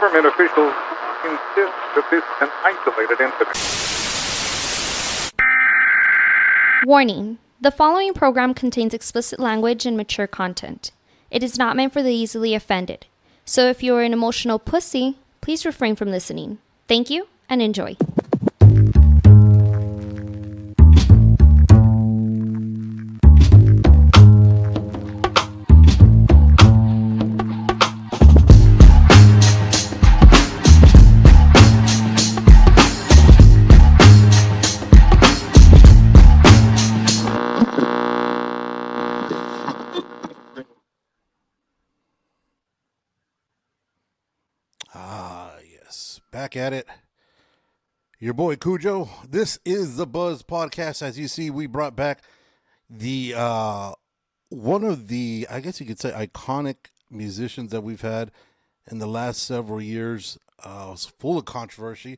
government officials insist that this is an isolated incident. Warning: the following program contains explicit language and mature content. It is not meant for the easily offended. So if you are an emotional pussy, please refrain from listening. Thank you and enjoy. Yes. Back at it. Your boy Cujo. This is the Buzz Podcast. As you see, we brought back the one of the, I guess you could say, iconic musicians that we've had in the last several years. It's full of controversy.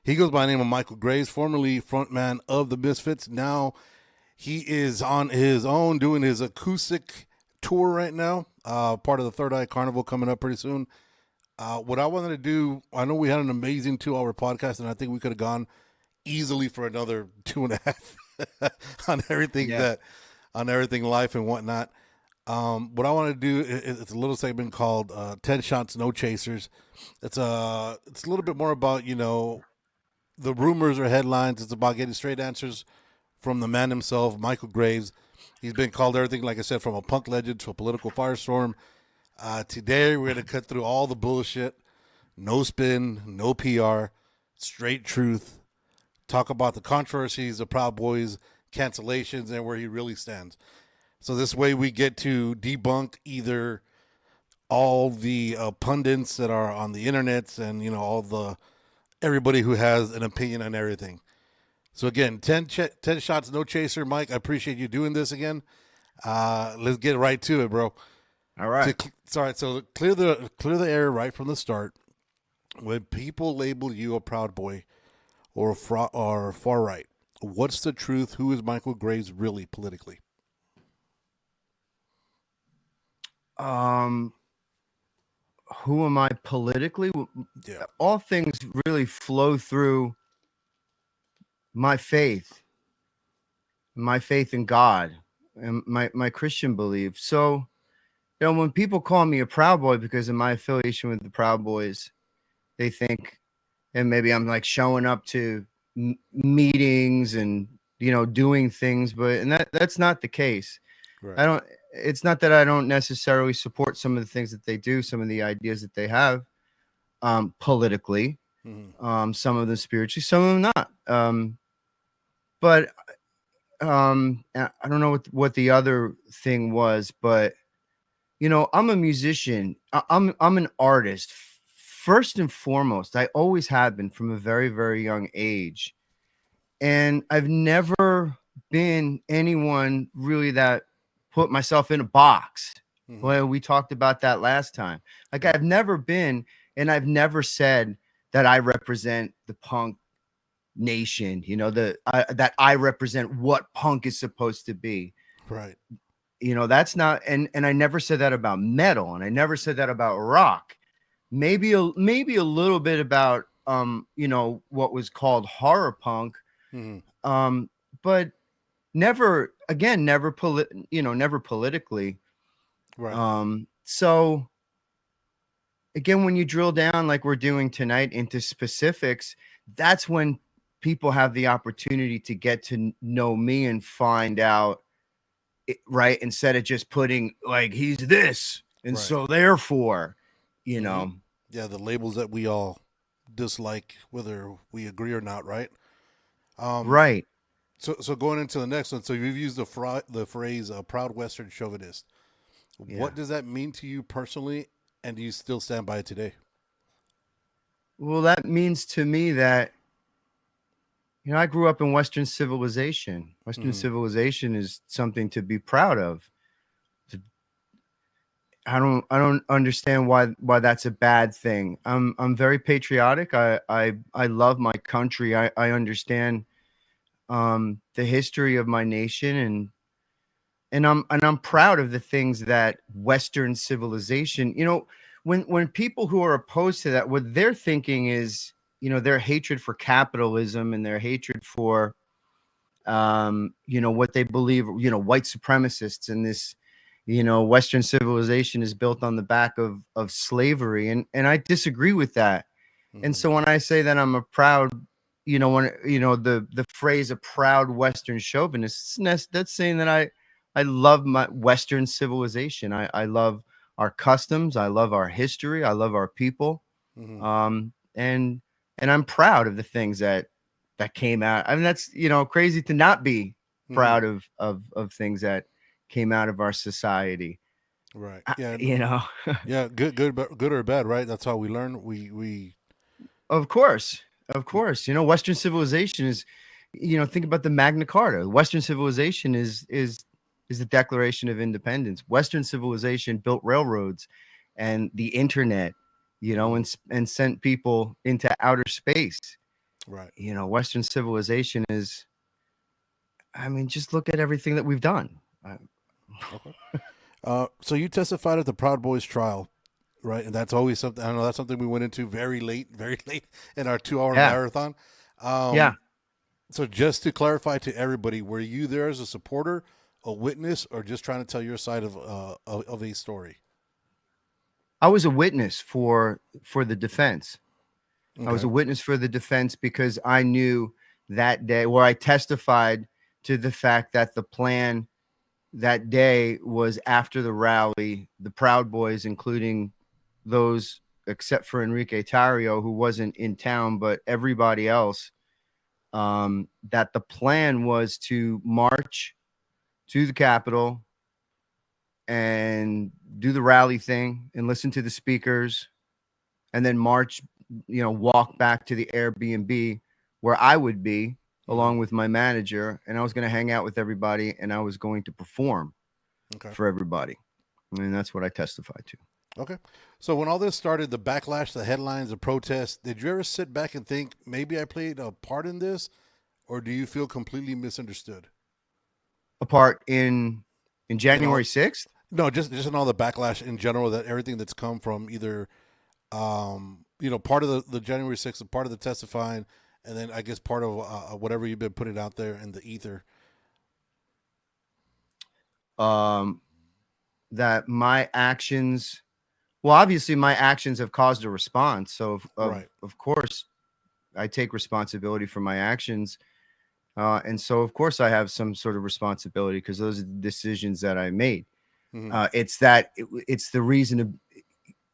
He goes by the name of Michale Graves, formerly frontman of the Misfits. Now he is on his own doing his acoustic tour right now. Part of the Third Eye Carnival coming up pretty soon. What I wanted to do, I know we had an amazing 2-hour podcast, and I think we could have gone easily for another 2.5 on everything on everything life and whatnot. What I want to do is it's a little segment called 10 Shots, No Chasers. It's a little bit more about, the rumors or headlines. It's about getting straight answers from the man himself, Michale Graves. He's been called everything, like I said, from a punk legend to a political firestorm. Today, we're going to cut through all the bullshit. No spin, no PR, straight truth. Talk about the controversies, the Proud Boys, cancellations, and where he really stands. So this way we get to debunk either all the pundits that are on the internet and, everybody who has an opinion on everything. So again, 10 shots, no chaser. Mike, I appreciate you doing this again. Let's get right to it, bro. All right. So clear the air right from the start. When people label you a Proud Boy or far right, what's the truth? Who is Michale Graves really politically? Who am I politically? Yeah. All things really flow through my faith in God and my Christian belief. So, when people call me a Proud Boy because of my affiliation with the Proud Boys, they think, and maybe I'm like showing up to meetings and, doing things, but that's not the case. Right. It's not that I don't necessarily support some of the things that they do, some of the ideas that they have, politically, some of them spiritually, some of them not. But I don't know what the other thing was, but I'm a musician. I'm an artist. First and foremost, I always have been from a very, very young age. And I've never been anyone really that put myself in a box. Well, we talked about that last time. Like I've never been, and I've never said that I represent the punk nation, that I represent what punk is supposed to be. Right. That's not, and I never said that about metal, and I never said that about rock. Maybe a little bit about what was called horror punk, but never politically. Right. So again, when you drill down like we're doing tonight into specifics, that's when people have the opportunity to get to know me and find out. Right, instead of just putting like he's this and so therefore, Yeah, the labels that we all dislike, whether we agree or not, right? Right. So going into the next one, so you've used the phrase "proud Western chauvinist." What does that mean to you personally, and do you still stand by it today? Well, that means to me that I grew up in Western civilization. Western civilization is something to be proud of. I don't understand why that's a bad thing. I'm very patriotic. I love my country. I understand the history of my nation, and I'm proud of the things that Western civilization, when people who are opposed to that, what they're thinking is, their hatred for capitalism and their hatred for, what they believe, white supremacists and this, Western civilization is built on the back of slavery. And I disagree with that. And so when I say that I'm a proud, when, the phrase a proud Western chauvinist, that's saying that I love my Western civilization. I love our customs. I love our history. I love our people. And I'm proud of the things that came out. I mean, that's, crazy to not be proud of things that came out of our society. Right. Yeah. Yeah. Good or bad, right? That's how we learn. We. Of course. Western civilization is, think about the Magna Carta. Western civilization is the Declaration of Independence. Western civilization built railroads and the internet, and sent people into outer space. Right. Western civilization is, I mean, just look at everything that we've done. Okay. So you testified at the Proud Boys trial, right? And that's always something. I know that's something we went into very late in our 2-hour Yeah. marathon. Yeah. So just to clarify to everybody, were you there as a supporter, a witness, or just trying to tell your side of a story? I was a witness for the defense. Okay. I was a witness for the defense because I knew that day, where I testified to the fact that the plan that day was after the rally, the Proud Boys, including those except for Enrique Tarrio, who wasn't in town, but everybody else, that the plan was to march to the Capitol and do the rally thing and listen to the speakers and then march, walk back to the Airbnb where I would be along with my manager. And I was going to hang out with everybody and I was going to perform for everybody. And that's what I testified to. Okay. So when all this started, the backlash, the headlines, the protests, did you ever sit back and think, maybe I played a part in this? Or do you feel completely misunderstood? A part in January 6th? No, just in all the backlash in general, that everything that's come from either, part of the January 6th, part of the testifying, and then I guess part of whatever you've been putting out there in the ether. That my actions, well, obviously my actions have caused a response. So of course I take responsibility for my actions. And so of course I have some sort of responsibility because those are the decisions that I made. It's the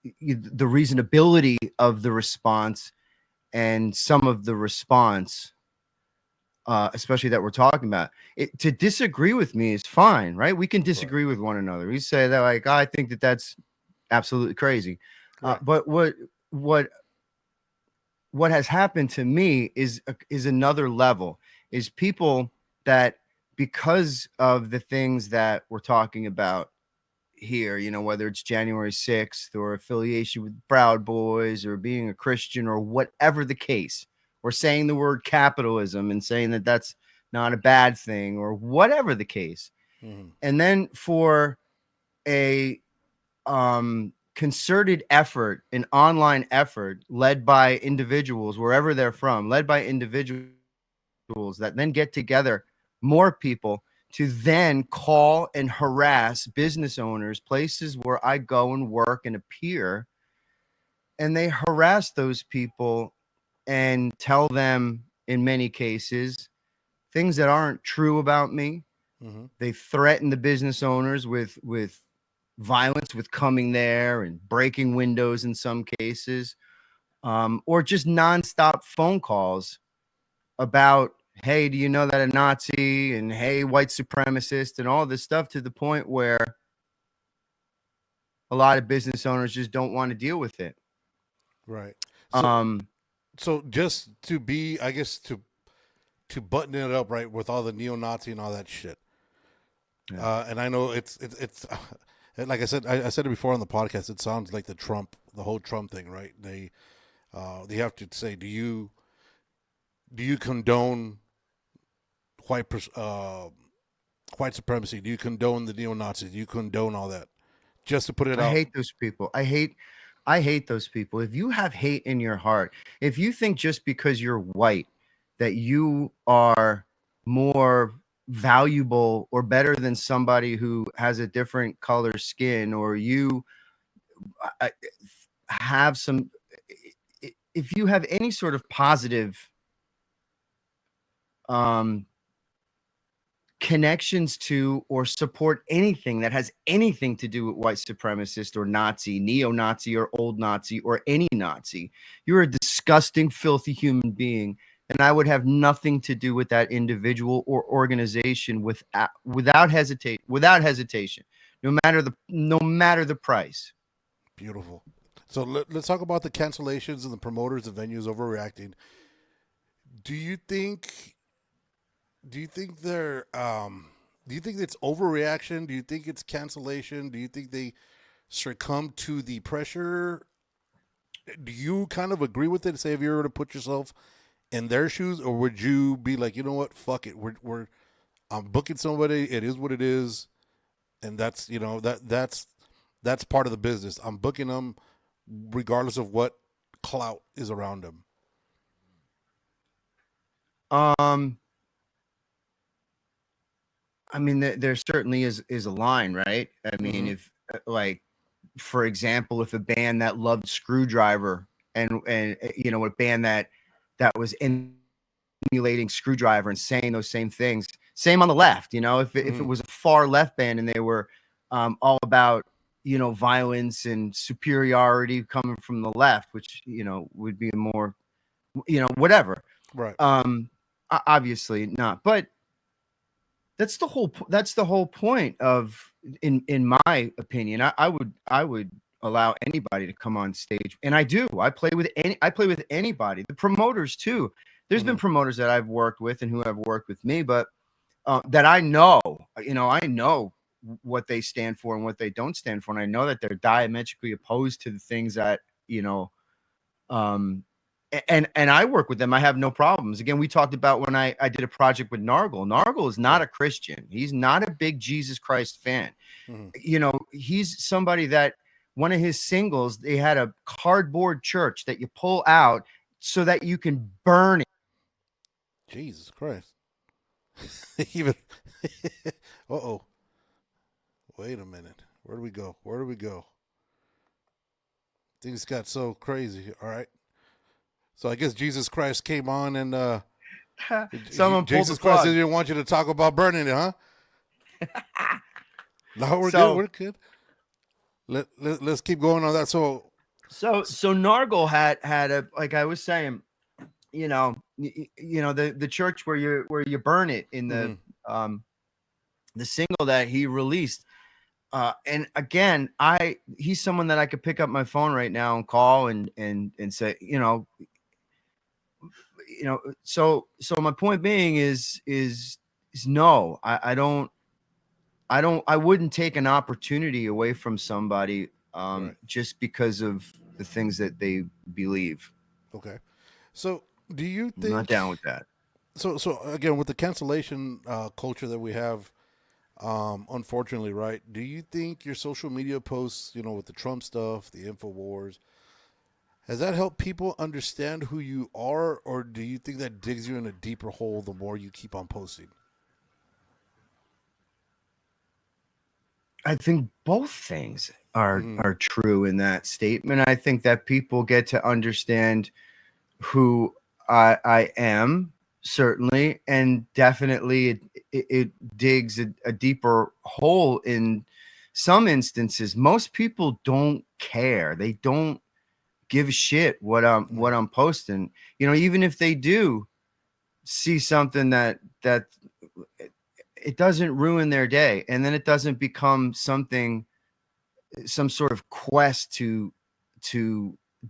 reasonability of the response and some of the response, especially that we're talking about. To disagree with me is fine, right? We can disagree with one another. We say that, like, I think that that's absolutely crazy. But what has happened to me is another level. Is people that, because of the things that we're talking about here, whether it's January 6th or affiliation with Proud Boys or being a Christian or whatever the case, or saying the word capitalism and saying that that's not a bad thing or whatever the case. And then for a concerted effort, an online effort led by individuals, wherever they're from, led by individuals that then get together, more people, to then call and harass business owners, places where I go and work and appear, and they harass those people and tell them, in many cases, things that aren't true about me. They threaten the business owners with violence, with coming there and breaking windows in some cases, or just nonstop phone calls about, hey, do you know that a Nazi, and hey, white supremacist, and all this stuff, to the point where a lot of business owners just don't want to deal with it. Right. So just to be, I guess, to button it up, right, with all the neo-Nazi and all that shit. And I know it's like I said it before on the podcast. It sounds like the whole Trump thing, right? They have to say, do you condone white supremacy? Do you condone the neo-Nazis? Do you condone all that? Just to put it out. I hate those people. I hate I hate those people. If you have hate in your heart, if you think just because you're white that you are more valuable or better than somebody who has a different color skin, or you have some, if you have any sort of positive connections to or support anything that has anything to do with white supremacist or Nazi, neo-Nazi or old Nazi or any Nazi, you're a disgusting, filthy human being. And I would have nothing to do with that individual or organization without hesitation, no matter the price. Beautiful. So let's talk about the cancellations and the promoters and venues overreacting. Do you think? Do you think they're? Do you think it's overreaction? Do you think it's cancellation? Do you think they succumb to the pressure? Do you kind of agree with it? Say if you were to put yourself in their shoes, or would you be like, you know what, fuck it, we're I'm booking somebody. It is what it is, and that's that's part of the business. I'm booking them regardless of what clout is around them. I mean, there certainly is a line, right? I mean, Mm-hmm. if like, for example, if a band that loved Screwdriver and a band that was emulating Screwdriver and saying those same things, same on the left, if it was a far left band and they were all about violence and superiority coming from the left, which would be more whatever. Right. Obviously not, but that's the whole point of, in my opinion. I would allow anybody to come on stage, and I do. I play with anybody. The promoters too. There's been promoters that I've worked with and who have worked with me, but that I know what they stand for and what they don't stand for, and I know that they're diametrically opposed to the things that um and I work with them. I have no problems. Again, we talked about when I did a project with Nargle. Nargle is not a Christian. He's not a big Jesus Christ fan. He's somebody that one of his singles, they had a cardboard church that you pull out so that you can burn it. Jesus Christ. Even. Uh-oh. Wait a minute. Where do we go? Where do we go? Things got so crazy. All right. So I guess Jesus Christ came on and Someone pulled the Jesus Christ plug. didn't want you to talk about burning it, huh? No, we're good. So- We're good. Let's keep going on that. So Nargle had a, like I was saying, the church where you burn it in the single that he released. And again, he's someone that I could pick up my phone right now and call and say, so my point being is no, I wouldn't take an opportunity away from somebody right. just because of the things that they believe. Okay. So do you I'm think not down with that. So again, with the cancellation culture that we have, unfortunately, right? Do you think your social media posts, with the Trump stuff, the InfoWars, has that helped people understand who you are, or do you think that digs you in a deeper hole the more you keep on posting? I think both things are true in that statement. I think that people get to understand who I am, certainly, and definitely it digs a deeper hole in some instances. Most people don't care. They don't give a shit what I'm posting. Even if they do see something that it doesn't ruin their day, and then it doesn't become some sort of quest to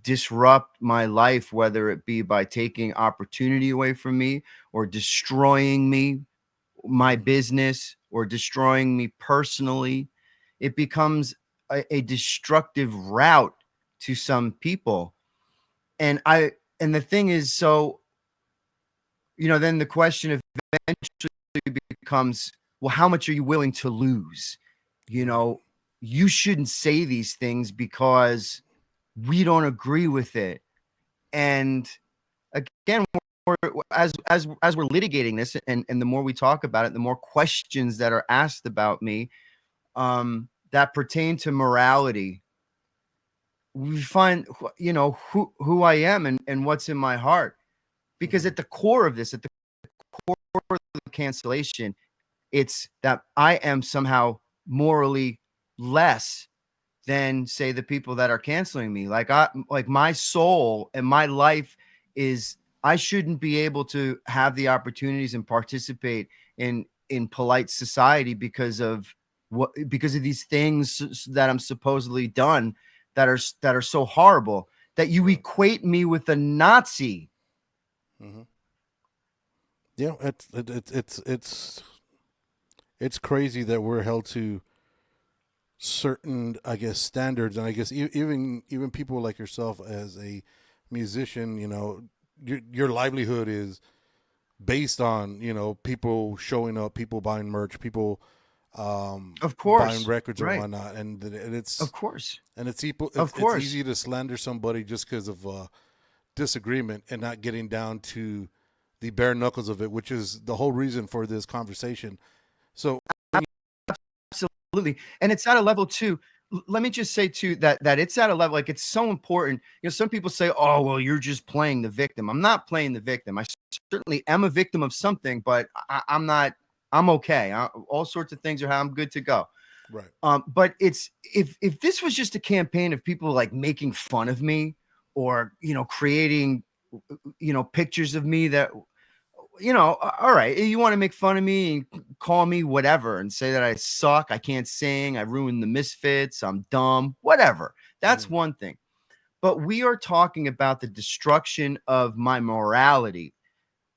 disrupt my life, whether it be by taking opportunity away from me or destroying me, my business, or destroying me personally. It becomes a destructive route to some people. And the thing is, so, then the question eventually becomes, well, how much are you willing to lose? You shouldn't say these things because we don't agree with it. And again, as we're litigating this, and the more we talk about it, the more questions that are asked about me that pertain to morality, we find, you know, who I am and what's in my heart. Because at the core of this, at the core of the cancellation, it's that I am somehow morally less than, say, the people that are canceling me. Like my soul and my life is, I shouldn't be able to have the opportunities and participate in polite society because of these things that I'm supposedly done that are so horrible, that you equate me with a Nazi. Mm-hmm. Yeah, it's crazy that we're held to certain, I guess, standards, and I guess even people like yourself as a musician, you know, your livelihood is based on, you know, people showing up, people buying merch, people Of buying course, records and right? whatnot, and Of course, it's easy to slander somebody just because of disagreement and not getting down to the bare knuckles of it, which is the whole reason for this conversation. So absolutely. And it's at a level too. Let me just say too that it's at a level, like, it's so important. You know, some people say, "Oh, well, you're just playing the victim." I'm not playing the victim. I certainly am a victim of something, but I'm not. I'm okay. All sorts of things are how I'm good to go. right. But it's, if this was just a campaign of people like making fun of me, or, you know, creating, you know, pictures of me that, you know, all right, you want to make fun of me and call me whatever and say that I suck, I can't sing, I ruined the Misfits, I'm dumb, whatever. That's one thing. But we are talking about the destruction of my morality,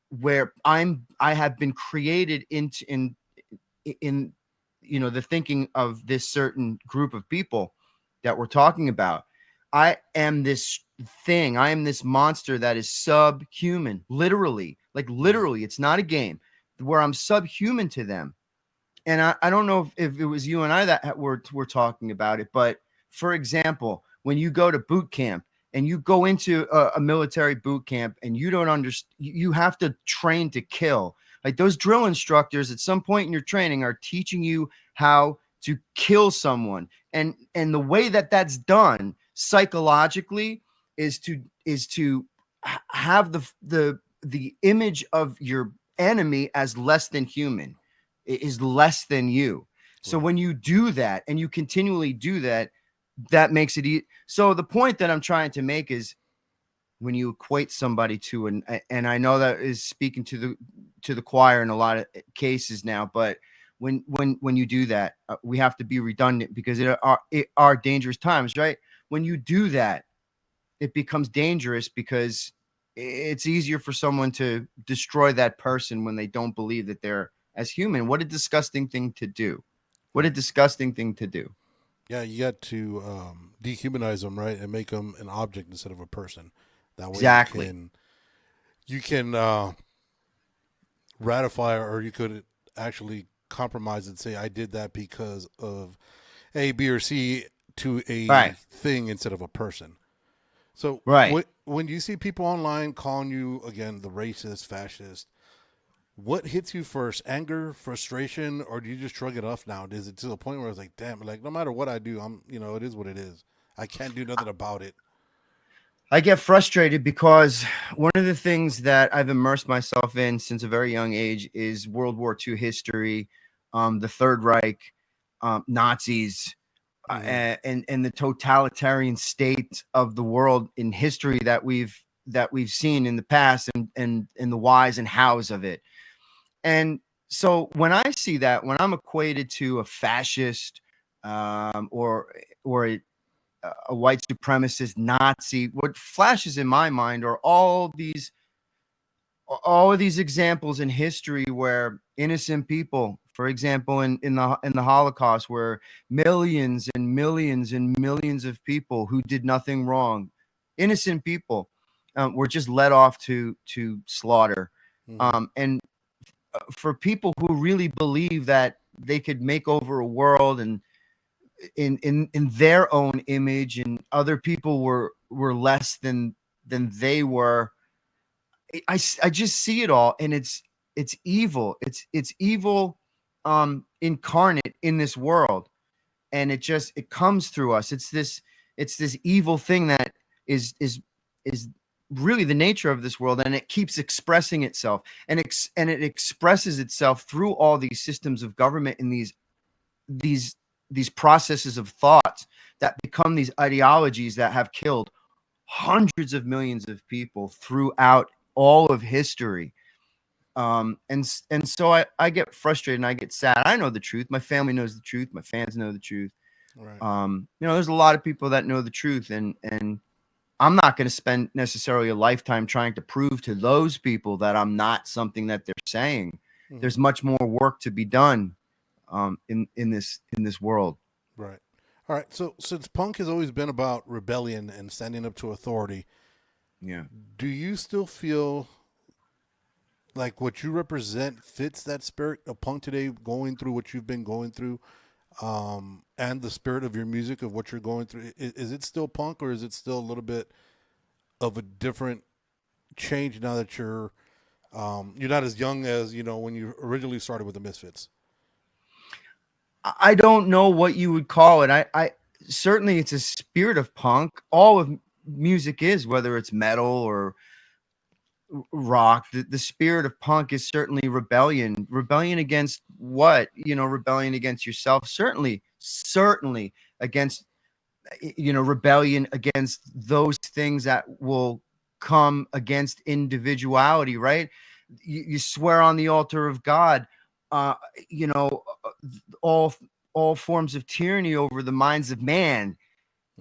where I have been created into in you know, the thinking of this certain group of people that we're talking about. I am this thing, I am this monster that is subhuman, literally, like literally. It's not a game, where I'm subhuman to them. And I don't know if it was you and I that were talking about it, but for example, when you go to boot camp and you go into a military boot camp and you don't understand, you have to train to kill. Like, those drill instructors at some point in your training are teaching you how to kill someone, and the way that that's done psychologically is to have the image of your enemy as less than human, is less than you. So Right. when you do that and you continually do that, that makes it so the point that I'm trying to make is, when you equate somebody to and I know that is speaking to the choir in a lot of cases now, but when you do that, we have to be redundant, because it are dangerous times, right? When you do that, it becomes dangerous, because it's easier for someone to destroy that person when they don't believe that they're as human. What a disgusting thing to do. What a Right. disgusting thing to do. Yeah, you got to dehumanize them, right, and make them an object instead of a person. That way Exactly. you can ratify, or you could actually compromise and say, I did that because of A, B, or C, to a Right. thing instead of a person. So Right. when you see people online calling you, again, the racist, fascist, what hits you first? Anger, frustration, or do you just shrug it off now? Is it to the point where it's like, damn, like no matter what I do, it is what it is. I can't do nothing about it. I get frustrated because one of the things that I've immersed myself in since a very young age is World War II history, the Third Reich, Nazis, Mm-hmm. and the totalitarian state of the world in history that we've seen in the past, and the whys and hows of it. And so when I see that, when I'm equated to a fascist, or a white supremacist Nazi, what flashes in my mind are all of these examples in history where innocent people, for example, in the Holocaust, where millions and millions and millions of people who did nothing wrong, innocent people, were just led off to slaughter. Mm-hmm. And for people who really believe that they could make over a world, and in their own image, and other people were less than they were. I just see it all, and it's evil. It's evil incarnate in this world, and it comes through us. It's this evil thing that is really the nature of this world, and it keeps expressing itself, and it expresses itself through all these systems of government and these processes of thought that become these ideologies that have killed hundreds of millions of people throughout all of history. And so I get frustrated and I get sad. I know the truth. My family knows the truth. My fans know the truth. Right. There's a lot of people that know the truth, and I'm not going to spend necessarily a lifetime trying to prove to those people that I'm not something that they're saying. Mhm. There's much more work to be done in this world. Right. All right. So since punk has always been about rebellion and standing up to authority, Yeah. do you still feel like what you represent fits that spirit of punk today, going through what you've been going through, and the spirit of your music of what you're going through? Is it still punk, or is it still a little bit of a different change now that you're not as young as when you originally started with the Misfits? I don't know what you would call it. I certainly it's a spirit of punk. All of music is, whether it's metal or rock. The spirit of punk is certainly rebellion. Rebellion against what? Rebellion against yourself. Certainly against rebellion against those things that will come against individuality, right? You swear on the altar of God, uh, you know, all forms of tyranny over the minds of man,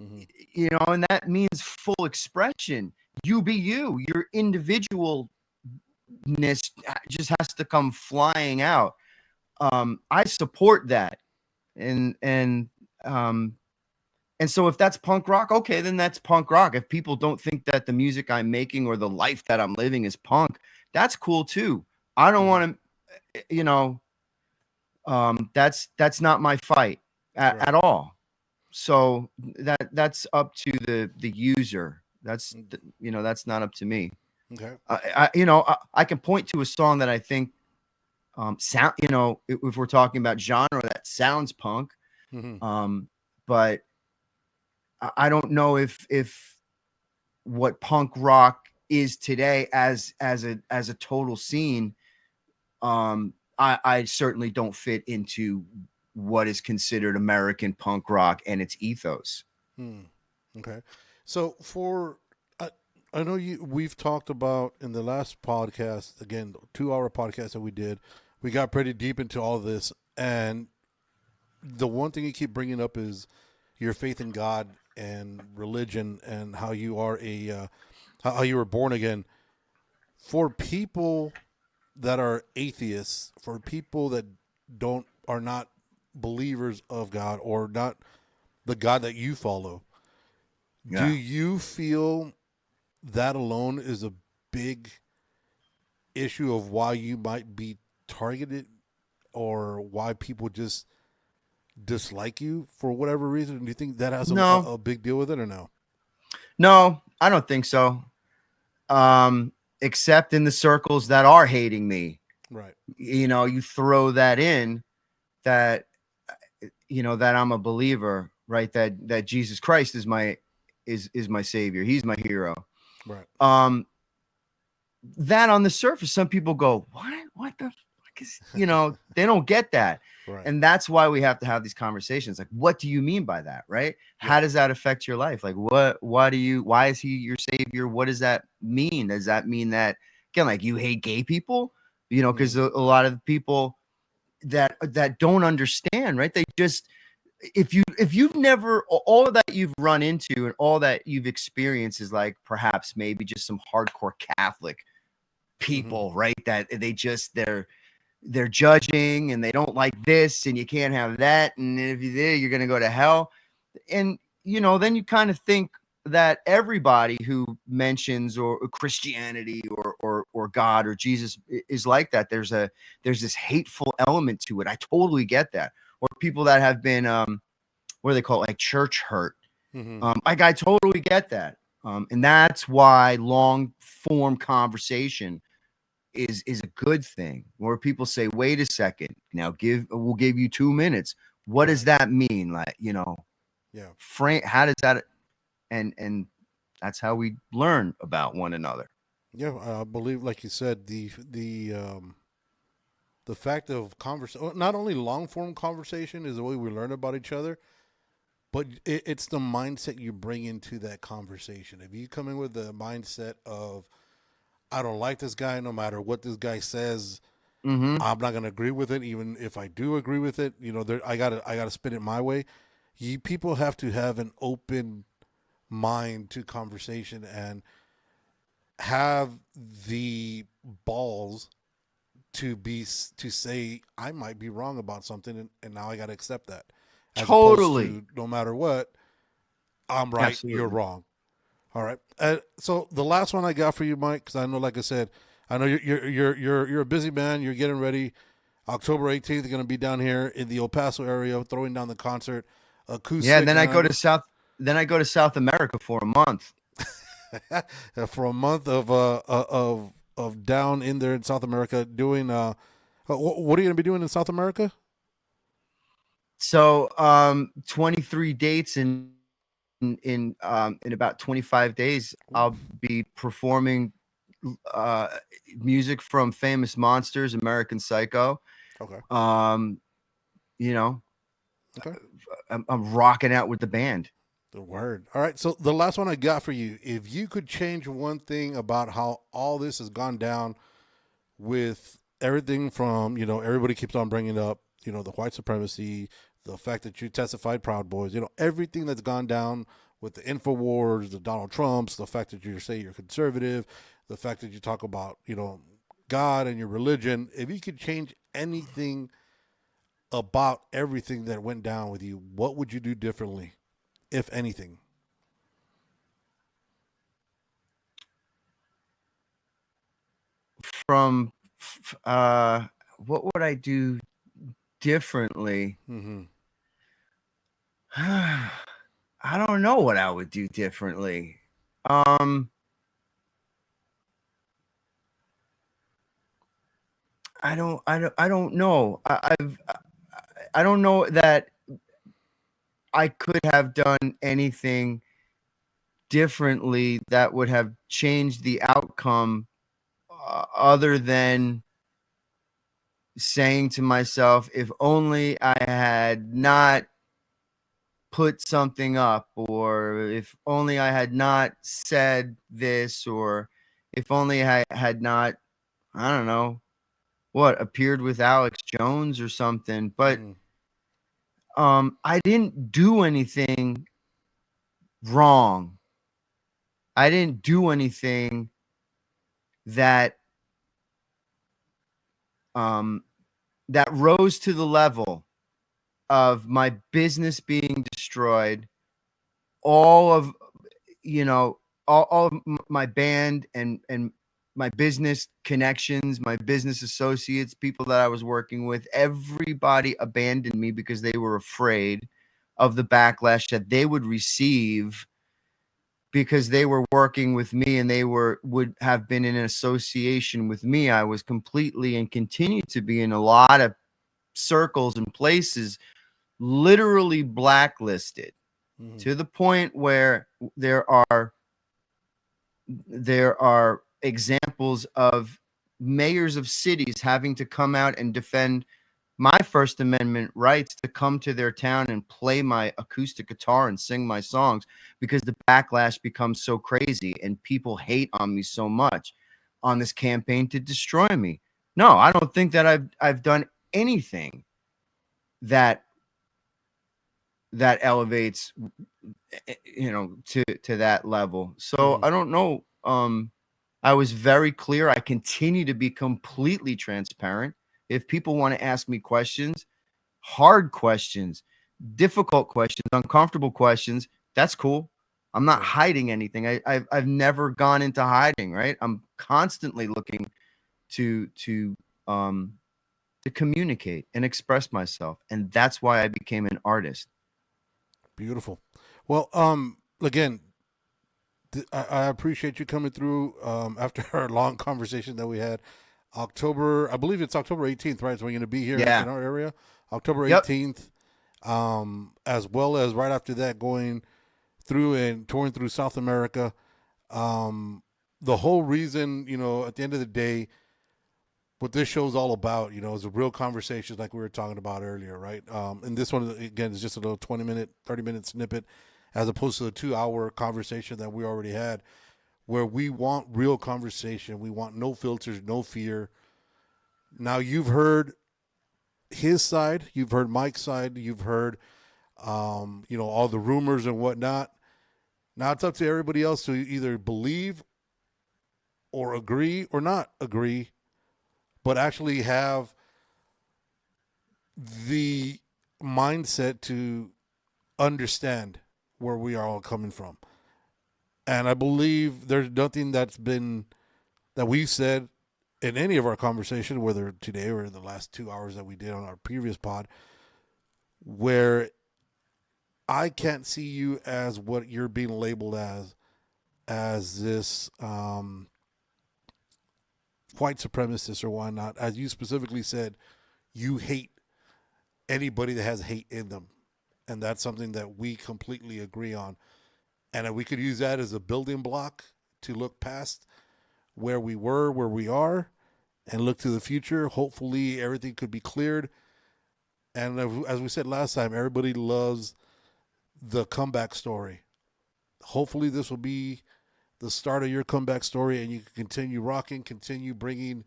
Mm-hmm. and that means full expression. You be you. Your individualness just has to come flying out. I support that, and um, and so if that's punk rock, okay, then that's punk rock. If people don't think that the music I'm making or the life that I'm living is punk, that's cool too. I don't want to, that's not my fight at all. So that's up to the user. That's that's not up to me. Okay. I can point to a song that I think sound, if we're talking about genre, that sounds punk. Mm-hmm. But I don't know if what punk rock is today as a total scene. I certainly don't fit into what is considered American punk rock and its ethos. Okay. So I know we've talked about in the last podcast, again, 2-hour podcast that we did, we got pretty deep into all of this. And the one thing you keep bringing up is your faith in God and religion and how you are how you were born again. For people that are atheists, for people that are not believers of God or not the God that you follow, do you feel that alone is a big issue of why you might be targeted or why people just dislike you for whatever reason? Do you think that has No, a big deal with it or no? no, I don't think so. Except in the circles that are hating me. Right. You throw that in, that that I'm a believer, right? That Jesus Christ is my savior. He's my hero. Right. That on the surface, some people go, what the fuck is, they don't get that. Right. And that's why we have to have these conversations. Like, what do you mean by that? Right. Yeah. How does that affect your life? Like, why is he your savior? What does that mean? Does that mean that, again, like, you hate gay people? Because a lot of the people that don't understand, right? They just, if you've never, all of that you've run into and all that you've experienced is like perhaps maybe just some hardcore Catholic people, right? That they're judging and they don't like this and you can't have that, and if you're there, you're gonna go to hell. And then you kind of think that everybody who mentions or Christianity or God or Jesus is like that. There's this hateful element to it. I totally get that. Or people that have been what do they call it, like church hurt. Mm-hmm. I totally get that. And that's why long form conversation is a good thing, where people say, wait a second, now we'll give you 2 minutes. What does that mean? Like, Yeah. frame, how does that, and that's how we learn about one another. Yeah, I believe, like you said, the fact of conversation, not only long form conversation is the way we learn about each other, but it's the mindset you bring into that conversation. If you come in with the mindset of, I don't like this guy, no matter what this guy says, Mm-hmm. I'm not gonna agree with it. Even if I do agree with it, I gotta spin it my way. People have to have an open mind to conversation and have the balls to say I might be wrong about something, and now I got to accept that, as opposed Totally. to no matter what, I'm right, you're Absolutely. wrong. All right. So the last one I got for you, Mike, because I know, like I said, I know you're a busy man. You're getting ready. October 18th, you're going to be down here in the El Paso area, throwing down the concert, Yeah. And acoustic then I go and to South America for a month. for a month of down in there in South America doing. What are you going to be doing in South America? So 23 dates in about 25 days, I'll be performing uh music from Famous Monsters, American Psycho. Okay. Um, you know, Okay. I'm rocking out with the band. The word. All right. So the last one I got for you, if you could change one thing about how all this has gone down, with everything from, everybody keeps on bringing up, the white supremacy, the fact that you testified Proud Boys, everything that's gone down with the InfoWars, the Donald Trumps, the fact that you say you're conservative, the fact that you talk about, God and your religion. If you could change anything about everything that went down with you, what would you do differently, if anything? From what would I do differently? Mm-hmm. I don't know what I would do differently. Um, I don't know. I don't know that I could have done anything differently that would have changed the outcome, other than saying to myself, if only I had not put something up, or if only I had not said this, or if only I had not, I don't know, what, appeared with Alex Jones or something. But Mm-hmm. I didn't do anything wrong. I didn't do anything that um that rose to the level of my business being destroyed, all of, all of my band and my business connections, my business associates, people that I was working with, everybody abandoned me because they were afraid of the backlash that they would receive, because they were working with me and they would have been in association with me. I was completely, and continue to be, in a lot of circles and places, literally blacklisted, Mm-hmm. to the point where there are examples of mayors of cities having to come out and defend my First Amendment rights to come to their town and play my acoustic guitar and sing my songs, because the backlash becomes so crazy and people hate on me so much on this campaign to destroy me. No, I don't think that I've done anything that elevates, to that level. So Mm-hmm. I don't know. I was very clear. I continue to be completely transparent. If people want to ask me questions, hard questions, difficult questions, uncomfortable questions, that's cool. I'm not Right. hiding anything. I've never gone into hiding, right? I'm constantly looking to um to communicate and express myself, and that's why I became an artist. Beautiful. Well, again, I appreciate you coming through after our long conversation that we had. I believe it's October 18th, right? So we're going to be here Yeah. in our area, October Yep. 18th, as well as right after that going through and touring through South America. The whole reason, at the end of the day, what this show's all about, is a real conversation like we were talking about earlier, right? And this one, again, is just a little 20-minute, 30-minute snippet as opposed to the 2-hour conversation that we already had, where we want real conversation. We want no filters, no fear. Now, you've heard his side, you've heard Mike's side, you've heard, all the rumors and whatnot. Now it's up to everybody else to either believe or agree or not agree, but actually have the mindset to understand where we are all coming from. And I believe there's nothing that we've said in any of our conversation, whether today or in the last 2 hours that we did on our previous pod, where I can't see you as what you're being labeled as this white supremacist or whatnot. As you specifically said, you hate anybody that has hate in them. And that's something that we completely agree on. And we could use that as a building block to look past where we were, where we are, and look to the future. Hopefully everything could be cleared. And as we said last time, everybody loves the comeback story. Hopefully this will be the start of your comeback story, and you can continue rocking, continue bringing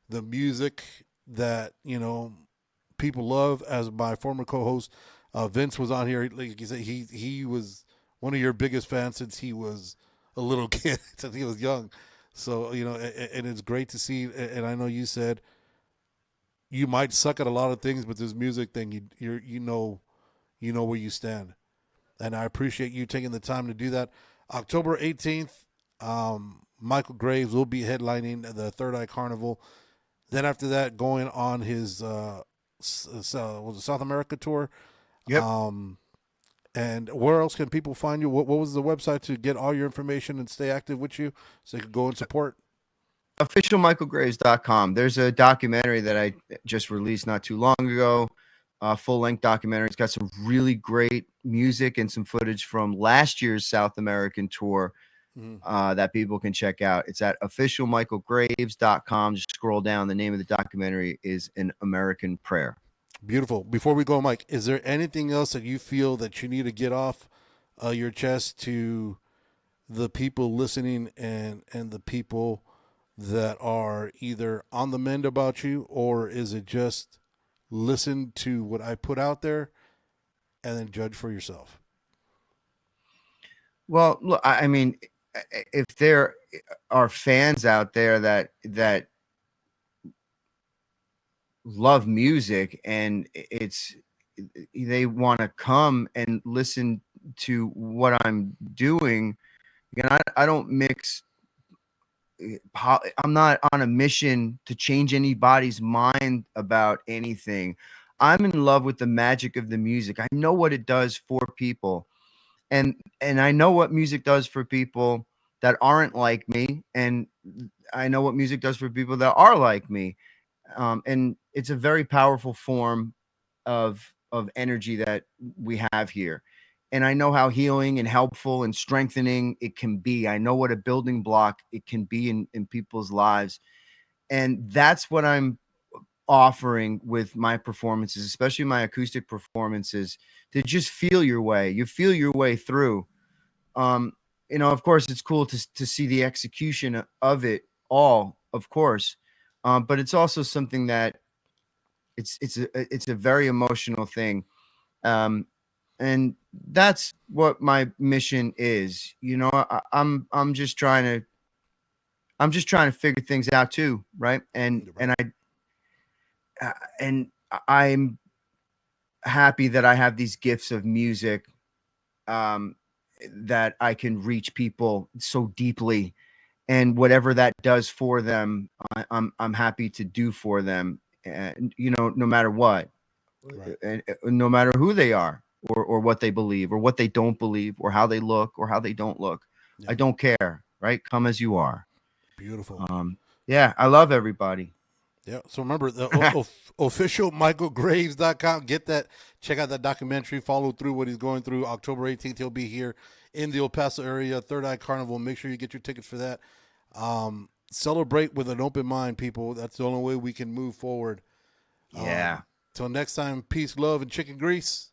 the music that, people love. As my former co-host, Vince, was on here, like you said, he was one of your biggest fans since he was a little kid, since he was young. So, and it's great to see. And I know you said you might suck at a lot of things, but this music thing, you know where you stand. And I appreciate you taking the time to do that. October 18th, Michale Graves will be headlining the Third Eye Carnival. Then after that, going on his South America tour. Yep. And where else can people find you? What was the website to get all your information and stay active with you so they could go and support? Officialmichaelgraves.com. There's a documentary that I just released not too long ago, full-length documentary. It's got some really great music and some footage from last year's South American tour that people can check out. It's at officialmichaelgraves.com. Just scroll down. The name of the documentary is An American Prayer. Beautiful. Before we go, Mike, is there anything else that you feel that you need to get off your chest to the people listening and the people that are either on the mend about you, or is it just listen to what I put out there and then judge for yourself? Well, look, I mean, if there are fans out there that love music and they want to come and listen to what I'm doing, I don't mix. I'm not on a mission to change anybody's mind about anything. I'm in love with the magic of the music. I know what it does for people, and I know what music does for people that aren't like me, and I know what music does for people that are like me. And it's a very powerful form of energy that we have here. And I know how healing and helpful and strengthening it can be. I know what a building block it can be in people's lives. And that's what I'm offering with my performances, especially my acoustic performances, to just feel your way. You feel your way through. Of course, it's cool to see the execution of it all, of course. But it's also something that it's a very emotional thing. And that's what my mission is. I'm just trying to figure things out too, right? And I'm happy that I have these gifts of music, that I can reach people so deeply, and whatever that does for them, I'm happy to do for them, and no matter what, Right. and no matter who they are, or what they believe or what they don't believe or how they look or how they don't look. Yeah. I don't care, right? Come as you are. Beautiful. Yeah, I love everybody. Yeah. So remember the official michaelgraves.com. Get that. Check out that documentary. Follow through what he's going through. October 18th, he'll be here in the El Paso area, Third Eye Carnival. Make sure you get your tickets for that. Celebrate with an open mind, people. That's the only way we can move forward. Yeah. Till next time, peace, love, and chicken grease.